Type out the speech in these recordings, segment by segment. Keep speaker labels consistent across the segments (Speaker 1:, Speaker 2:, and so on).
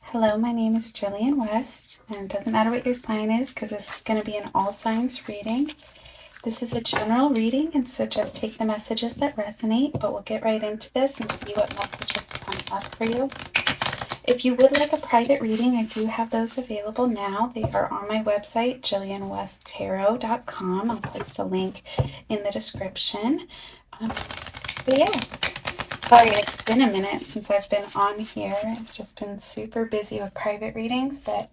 Speaker 1: Hello, my name is Jillian West, and it doesn't matter what your sign is because this is going to be an all signs reading. This is a general reading, and so just take the messages that resonate, but we'll get right into this and see what messages come up for you. If you would like a private reading, I do have those available now. They are on my website, jillianwesttarot.com. I'll post a link in the description. But yeah. Sorry, it's been a minute since I've been on here. I've just been super busy with private readings, but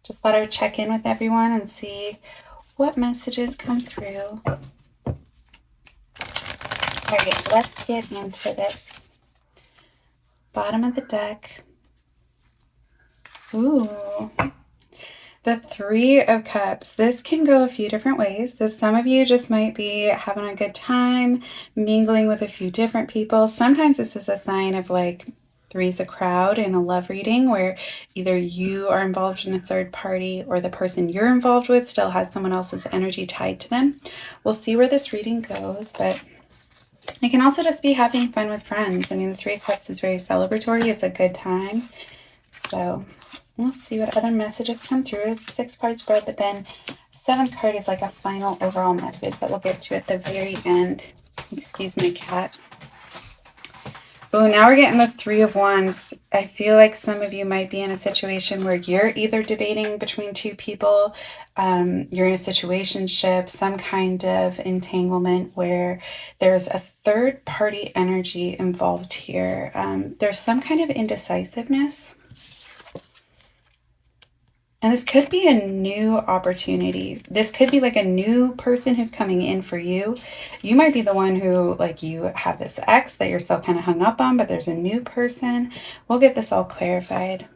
Speaker 1: just thought I would check in with everyone and see what messages come through. All right, let's get into this. Bottom of the deck. Ooh. The Three of Cups. This can go a few different ways. Some of you just might be having a good time, mingling with a few different people. Sometimes this is a sign of like three's a crowd in a love reading where either you are involved in a third party or the person you're involved with still has someone else's energy tied to them. We'll see where this reading goes, but it can also just be having fun with friends. I mean, the Three of Cups is very celebratory. It's a good time. So let's see what other messages come through. It's 6 cards spread, but then 7th card is like a final overall message that we'll get to at the very end. Excuse me, cat. Oh, now we're getting the Three of Wands. I feel like some of you might be in a situation where you're either debating between two people, you're in a situationship, some kind of entanglement where there's a third party energy involved here. There's some kind of indecisiveness. And this could be a new opportunity. This could be like a new person who's coming in for you. You might be the one who, like, you have this ex that you're still kind of hung up on, but there's a new person. We'll get this all clarified.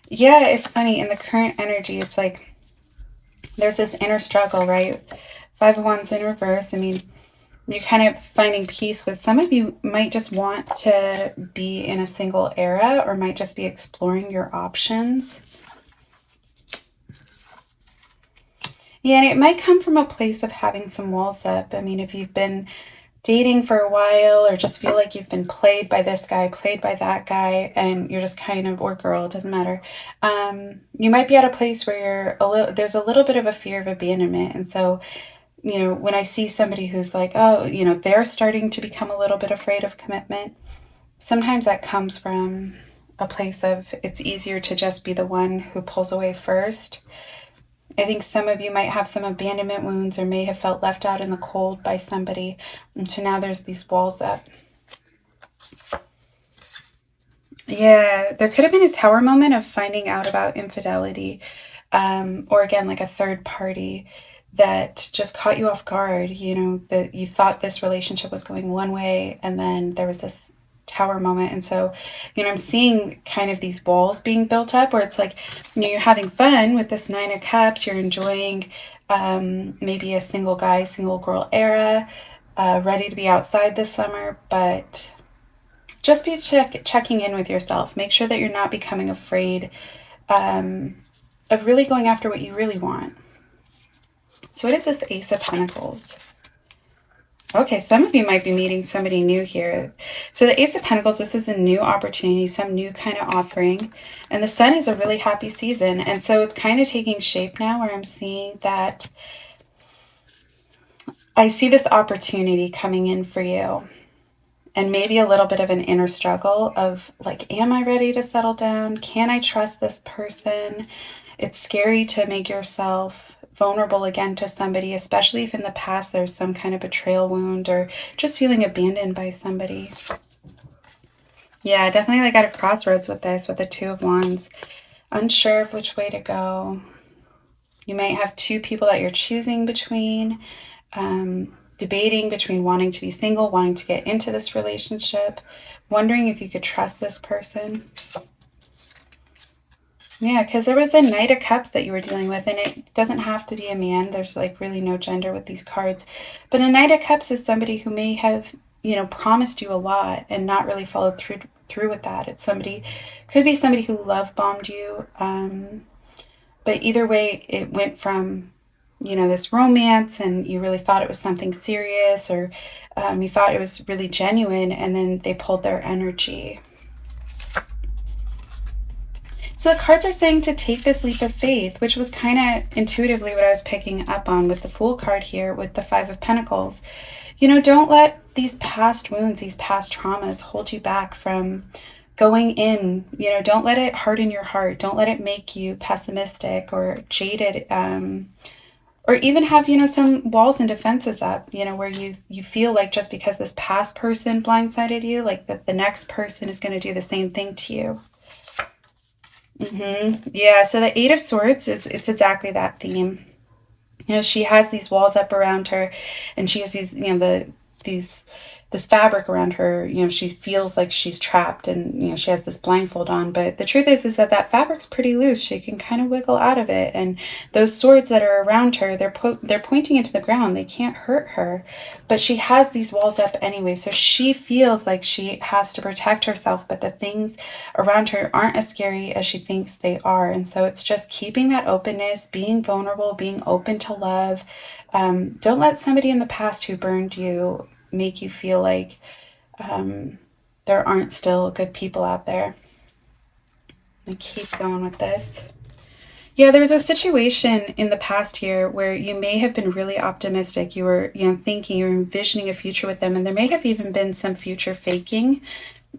Speaker 1: Yeah, it's funny. In the current energy, it's like there's this inner struggle, right? 5 of Wands in reverse. I mean, you're kind of finding peace with. Some of you might just want to be in a single era or might just be exploring your options. Yeah, and it might come from a place of having some walls up. I mean, if you've been dating for a while or just feel like you've been played by this guy, played by that guy, and you're just kind of, or girl, it doesn't matter. You might be at a place where there's a little bit of a fear of abandonment. And so, you know, when I see somebody who's like, oh, you know, they're starting to become a little bit afraid of commitment, sometimes that comes from a place of it's easier to just be the one who pulls away first. I think some of you might have some abandonment wounds or may have felt left out in the cold by somebody. And so now there's these walls up. Yeah, there could have been a tower moment of finding out about infidelity. Or again, like a third party that just caught you off guard. You know, that you thought this relationship was going one way and then there was this tower moment. And so, you know, I'm seeing kind of these walls being built up where it's like, you know, you're having fun with this 9 of Cups, you're enjoying maybe a single guy, single girl era, ready to be outside this summer, but just be checking in with yourself. Make sure that you're not becoming afraid of really going after what you really want. So what is this Ace of Pentacles? Okay, some of you might be meeting somebody new here. So the Ace of Pentacles, this is a new opportunity, some new kind of offering. And the Sun is a really happy season. And so it's kind of taking shape now where I'm seeing that I see this opportunity coming in for you. And maybe a little bit of an inner struggle of like, am I ready to settle down? Can I trust this person? It's scary to make yourself vulnerable again to somebody, especially if in the past there's some kind of betrayal wound or just feeling abandoned by somebody. Yeah, definitely like at a crossroads with this, with the 2 of Wands. Unsure of which way to go. You might have 2 people that you're choosing between, debating between wanting to be single, wanting to get into this relationship, wondering if you could trust this person. Yeah, because there was a Knight of Cups that you were dealing with, and it doesn't have to be a man. There's like really no gender with these cards. But a Knight of Cups is somebody who may have, you know, promised you a lot and not really followed through with that. It's somebody, could be somebody who love bombed you. But either way, it went from, you know, this romance and you really thought it was something serious, or you thought it was really genuine, and then they pulled their energy. So the cards are saying to take this leap of faith, which was kind of intuitively what I was picking up on with the Fool card here with the Five of Pentacles. Don't let these past wounds, these past traumas hold you back from going in. Don't let it harden your heart. Don't let it make you pessimistic or jaded, or even have, some walls and defenses up, where you feel like just because this past person blindsided you, like that the next person is going to do the same thing to you. Yeah, so the Eight of Swords it's exactly that theme. She has these walls up around her, and she has these, this fabric around her. She feels like she's trapped, and she has this blindfold on. But the truth is that that fabric's pretty loose. She can kind of wiggle out of it, and those swords that are around her, they're pointing into the ground. They can't hurt her, but she has these walls up anyway. So she feels like she has to protect herself, but the things around her aren't as scary as she thinks they are. And so it's just keeping that openness, being vulnerable, being open to love. Don't let somebody in the past who burned you make you feel like there aren't still good people out there. I keep going with this. Yeah, there was a situation in the past here where you may have been really optimistic. You were, thinking, you were envisioning a future with them, and there may have even been some future faking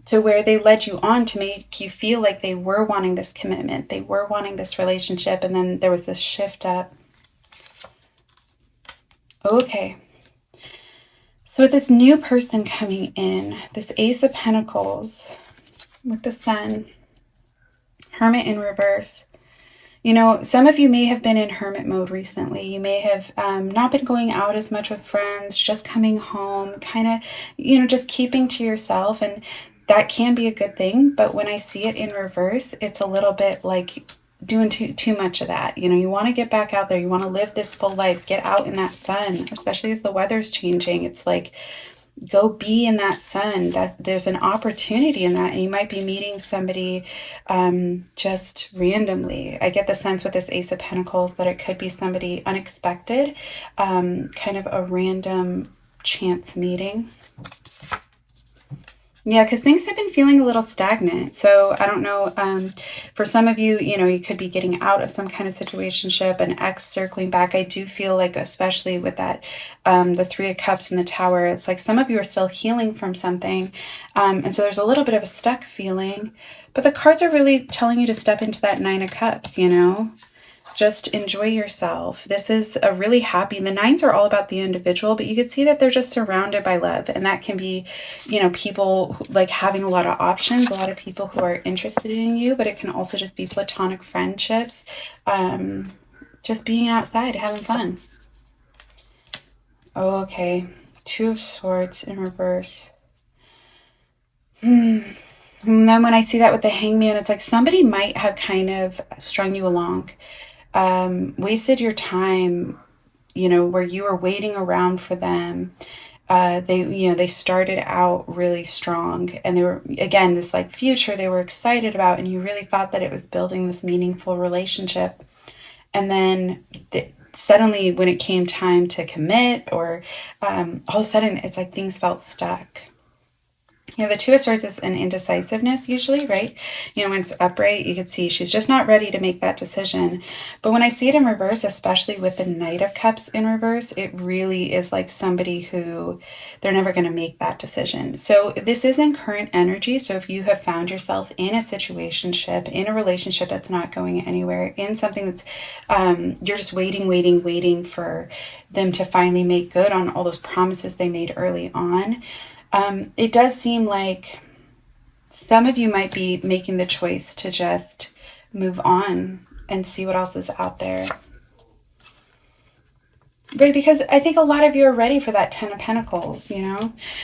Speaker 1: to where they led you on to make you feel like they were wanting this commitment, they were wanting this relationship, and then there was this shift up. Okay. So with this new person coming in, this Ace of Pentacles with the Sun, Hermit in reverse. Some of you may have been in hermit mode recently. You may have not been going out as much with friends, just coming home, kind of, just keeping to yourself. And that can be a good thing. But when I see it in reverse, it's a little bit like doing too much of that. You want to get back out there. You want to live this full life, get out in that sun, especially as the weather's changing. It's like, go be in that sun. That there's an opportunity in that, and you might be meeting somebody just randomly. I get the sense with this Ace of Pentacles that it could be somebody unexpected, kind of a random chance meeting. Yeah, because things have been feeling a little stagnant. So I don't know, for some of you, you could be getting out of some kind of situationship, an ex circling back. I do feel like, especially with that, the Three of Cups and the Tower, it's like some of you are still healing from something. And so there's a little bit of a stuck feeling, but the cards are really telling you to step into that Nine of Cups, Just enjoy yourself. This is a really happy, the nines are all about the individual, but you can see that they're just surrounded by love. And that can be, people who, like having a lot of options, a lot of people who are interested in you, but it can also just be platonic friendships, just being outside, having fun. Okay, Two of Swords in reverse. And then when I see that with the Hangman, it's like somebody might have kind of strung you along. Wasted your time, where you were waiting around for them. They started out really strong, and they were, again, this like future they were excited about, and you really thought that it was building this meaningful relationship. And then suddenly when it came time to commit, or all of a sudden it's like things felt stuck. The Two of Swords is an indecisiveness usually, right? When it's upright, you can see she's just not ready to make that decision. But when I see it in reverse, especially with the Knight of Cups in reverse, it really is like somebody who they're never going to make that decision. So if this is in current energy, so if you have found yourself in a situationship, in a relationship that's not going anywhere, in something that's, you're just waiting for them to finally make good on all those promises they made early on. It does seem like some of you might be making the choice to just move on and see what else is out there. Right, because I think a lot of you are ready for that Ten of Pentacles,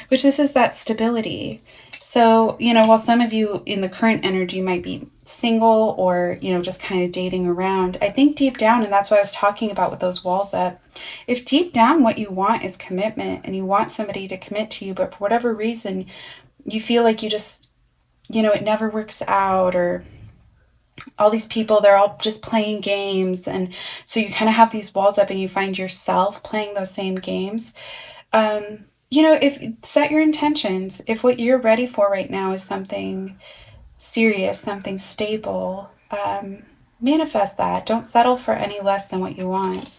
Speaker 1: which this is that stability. So, while some of you in the current energy might be single or, just kind of dating around, I think deep down, and that's what I was talking about with those walls up, if deep down what you want is commitment and you want somebody to commit to you, but for whatever reason, you feel like you just, it never works out, or all these people, they're all just playing games. And so you kind of have these walls up and you find yourself playing those same games. If set your intentions, if what you're ready for right now is something serious, something stable, manifest that. Don't settle for any less than what you want.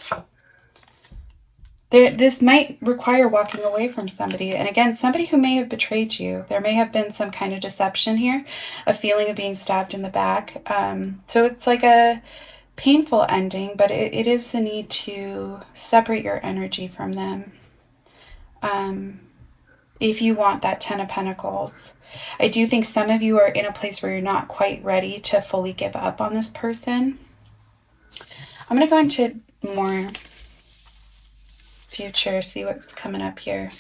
Speaker 1: This might require walking away from somebody. And again, somebody who may have betrayed you. There may have been some kind of deception here, a feeling of being stabbed in the back. So it's like a painful ending, but it is a need to separate your energy from them. If you want that 10 of Pentacles. I do think some of you are in a place where you're not quite ready to fully give up on this person. I'm going to go into more future, see what's coming up here.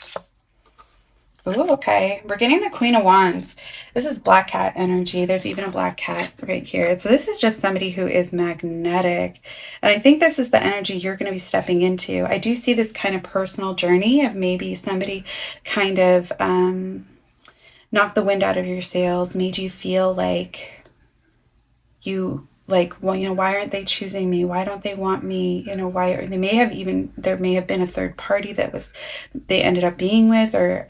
Speaker 1: Ooh, okay. We're getting the Queen of Wands. This is black cat energy. There's even a black cat right here. So this is just somebody who is magnetic. And I think this is the energy you're going to be stepping into. I do see this kind of personal journey of maybe somebody kind of knocked the wind out of your sails, made you feel like you... like, well, you know, why aren't they choosing me? Why don't they want me? You know, why are they may have even, there may have been a third party that was, they ended up being with, or,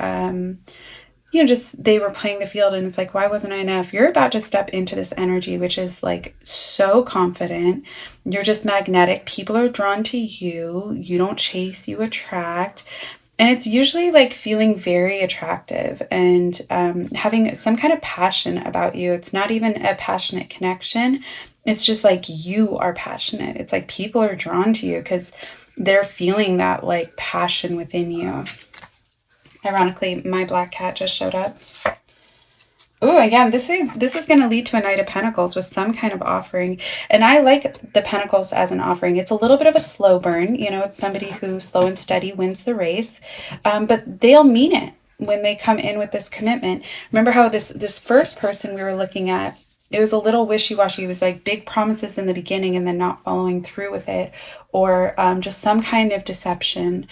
Speaker 1: you know, just they were playing the field and it's like, why wasn't I enough? You're about to step into this energy, which is like so confident. You're just magnetic. People are drawn to you. You don't chase, you attract. And it's usually like feeling very attractive and having some kind of passion about you. It's not even a passionate connection. It's just like you are passionate. It's like people are drawn to you because they're feeling that like passion within you. Ironically, my black cat just showed up. Oh, again, this is going to lead to a Knight of Pentacles with some kind of offering. And I like the Pentacles as an offering. It's a little bit of a slow burn. You know, it's somebody who slow and steady wins the race. But they'll mean it when they come in with this commitment. Remember how this first person we were looking at, it was a little wishy-washy. It was like big promises in the beginning and then not following through with it, or just some kind of deception,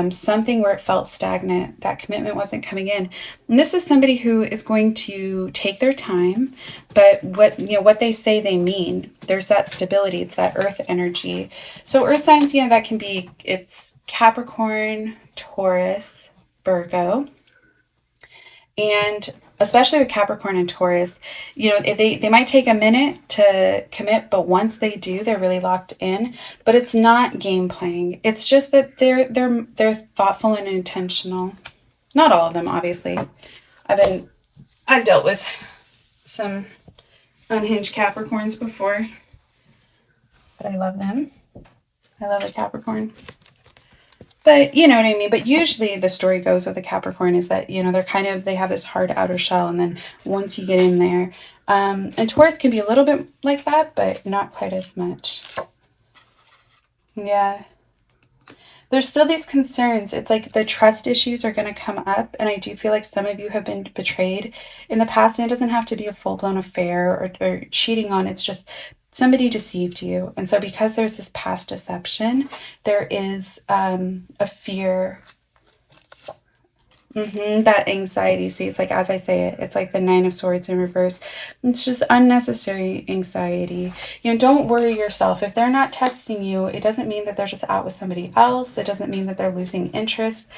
Speaker 1: something where it felt stagnant. That commitment wasn't coming in. And this is somebody who is going to take their time, but what they say they mean. There's that stability. It's that earth energy. So earth signs, that can be, it's Capricorn, Taurus, Virgo. And especially with Capricorn and Taurus, they might take a minute to commit, but once they do, they're really locked in. But it's not game playing. It's just that they're thoughtful and intentional. Not all of them, obviously. I've dealt with some unhinged Capricorns before, but I love them. I love a Capricorn. But you know what I mean? But usually the story goes with a Capricorn is that, they have this hard outer shell. And then once you get in there, and Taurus can be a little bit like that, but not quite as much. Yeah. There's still these concerns. It's like the trust issues are going to come up. And I do feel like some of you have been betrayed in the past. And it doesn't have to be a full-blown affair or cheating on. It's just somebody deceived you. And so because there's this past deception, there is a fear. That anxiety. See, it's like, as I say it, it's like the Nine of Swords in reverse. It's just unnecessary anxiety. Don't worry yourself. If they're not texting you, it doesn't mean that they're just out with somebody else. It doesn't mean that they're losing interest.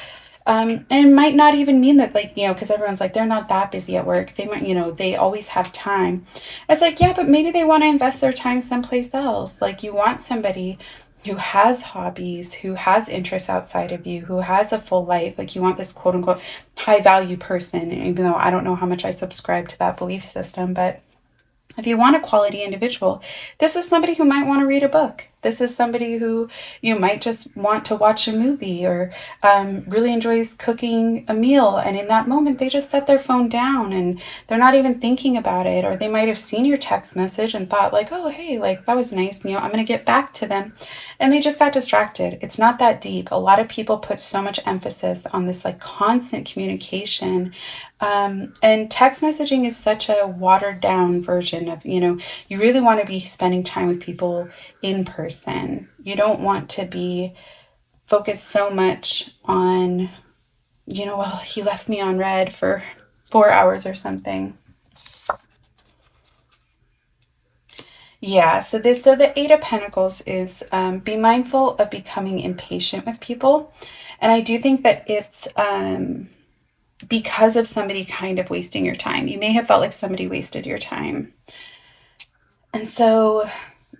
Speaker 1: And it might not even mean that, because everyone's like, they're not that busy at work. They might, they always have time. It's like, yeah, but maybe they want to invest their time someplace else. Like, you want somebody who has hobbies, who has interests outside of you, who has a full life. Like, you want this quote unquote high value person, even though I don't know how much I subscribe to that belief system. But if you want a quality individual, this is somebody who might want to read a book. This is somebody who you might just want to watch a movie, or really enjoys cooking a meal. And in that moment, they just set their phone down and they're not even thinking about it. Or they might have seen your text message and thought like, oh, hey, like that was nice. I'm going to get back to them. And they just got distracted. It's not that deep. A lot of people put so much emphasis on this like constant communication. And text messaging is such a watered down version of, you really want to be spending time with people in person. You don't want to be focused so much on, well, he left me on red for 4 hours or something. Yeah, so the Eight of Pentacles is be mindful of becoming impatient with people. And I do think that it's because of somebody kind of wasting your time. You may have felt like somebody wasted your time. And so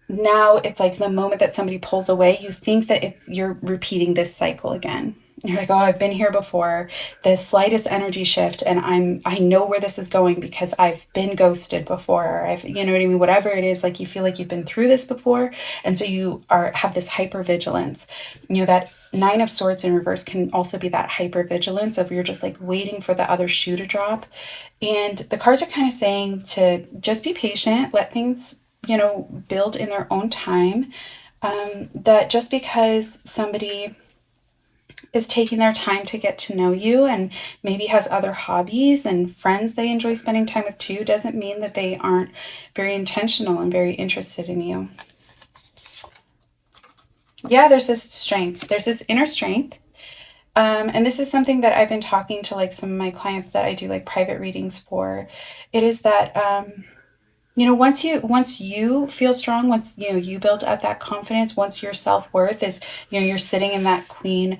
Speaker 1: now it's like the moment that somebody pulls away, you think that you're repeating this cycle again. You're like, oh, I've been here before. The slightest energy shift, and I know where this is going because I've been ghosted before. You know what I mean? Whatever it is, like you feel like you've been through this before, and so you have this hyper vigilance. You know, that Nine of Swords in reverse can also be that hyper vigilance of you're just like waiting for the other shoe to drop. And the cards are kind of saying to just be patient, let things, build in their own time. That just because somebody is taking their time to get to know you and maybe has other hobbies and friends they enjoy spending time with too doesn't mean that they aren't very intentional and very interested in you. Yeah, there's this strength, there's this inner strength. And this is something that I've been talking to like some of my clients that I do like private readings for. It is that once you feel strong, once you build up that confidence, once your self-worth is, you're sitting in that Queen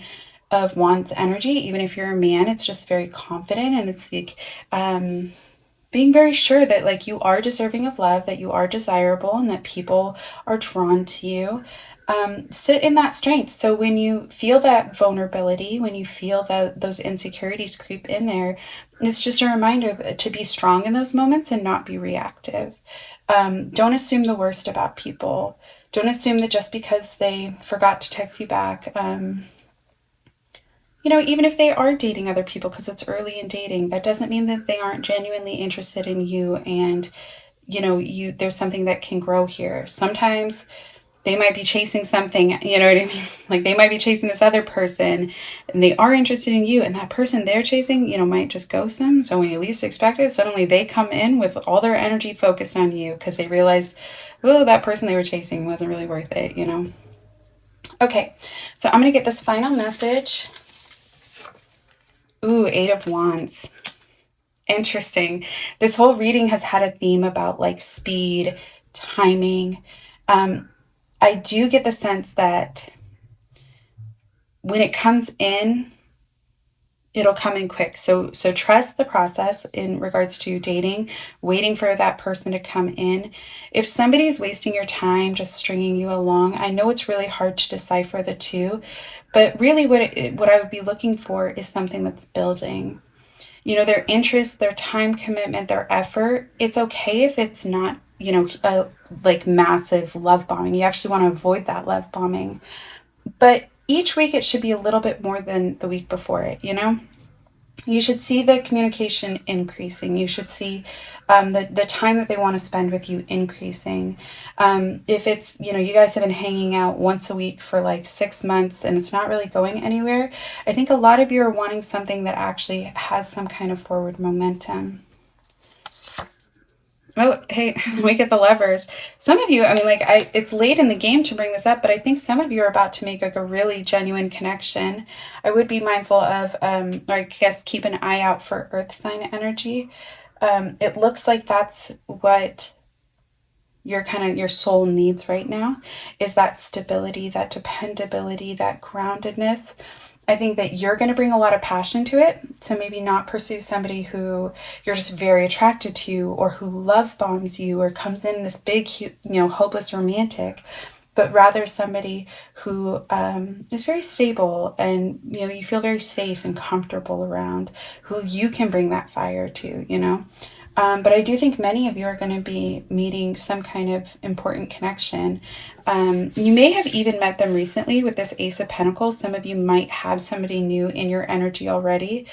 Speaker 1: of Wands energy. Even if you're a man, it's just very confident, and it's like being very sure that like you are deserving of love, that you are desirable, and that people are drawn to you. Sit in that strength. So when you feel that vulnerability, when you feel that those insecurities creep in there, it's just a reminder to be strong in those moments and not be reactive. Don't assume the worst about people. Don't assume that just because they forgot to text you back, even if they are dating other people because it's early in dating, that doesn't mean that they aren't genuinely interested in you, and there's something that can grow here. Sometimes they might be chasing something, you know what I mean? Like they might be chasing this other person and they are interested in you, and that person they're chasing, might just ghost them. So when you least expect it, suddenly they come in with all their energy focused on you because they realized, oh, that person they were chasing wasn't really worth it. Okay, so I'm going to get this final message. Ooh, Eight of Wands. Interesting. This whole reading has had a theme about like speed, timing. I do get the sense that when it comes in, it'll come in quick. So trust the process in regards to dating, waiting for that person to come in. If somebody's wasting your time, just stringing you along, I know it's really hard to decipher the two, but really what I would be looking for is something that's building. Their interest, their time commitment, their effort. It's okay if it's not, like massive love bombing. You actually want to avoid that love bombing. But each week it should be a little bit more than the week before it. You should see the communication increasing. You should see the time that they want to spend with you increasing. If it's, you guys have been hanging out once a week for like 6 months and it's not really going anywhere, I think a lot of you are wanting something that actually has some kind of forward momentum. Oh, hey, we get the Lovers. Some of you, I mean, it's late in the game to bring this up, but I think some of you are about to make like a really genuine connection. I would be mindful of, or I guess keep an eye out for Earth sign energy. It looks like that's what your soul needs right now, is that stability, that dependability, that groundedness. I think that you're going to bring a lot of passion to it. So maybe not pursue somebody who you're just very attracted to, or who love bombs you, or comes in this big, hopeless romantic, but rather somebody who is very stable and, you feel very safe and comfortable around, who you can bring that fire to. But I do think many of you are going to be meeting some kind of important connection. You may have even met them recently with this Ace of Pentacles. Some of you might have somebody new in your energy already.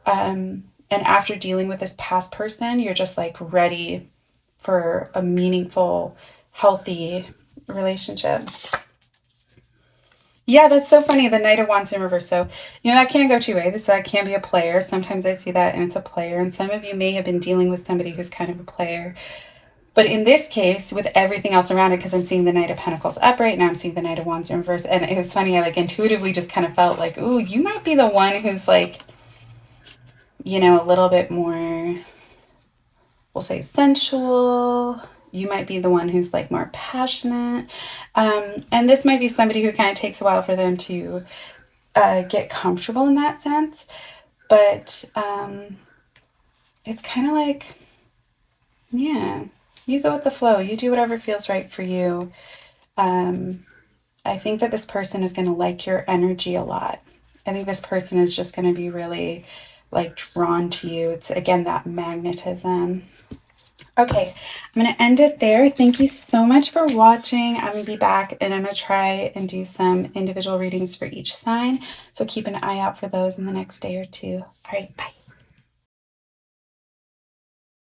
Speaker 1: And after dealing with this past person, you're just like ready for a meaningful, healthy relationship. Yeah, that's so funny. The Knight of Wands in reverse. So, that can go two ways. That can be a player. Sometimes I see that and it's a player. And some of you may have been dealing with somebody who's kind of a player. But in this case, with everything else around it, because I'm seeing the Knight of Pentacles upright, now I'm seeing the Knight of Wands in reverse. And it was funny, I like intuitively just kind of felt like, ooh, you might be the one who's like, a little bit more, we'll say sensual. You might be the one who's like more passionate. And this might be somebody who kind of takes a while for them to get comfortable in that sense. But it's kind of like, yeah. You go with the flow. You do whatever feels right for you. I think that this person is going to like your energy a lot. I think this person is just going to be really like drawn to you. It's again that magnetism. Okay, I'm going to end it there. Thank you so much for watching. I'm going to be back and I'm going to try and do some individual readings for each sign. So keep an eye out for those in the next day or two. All right, bye.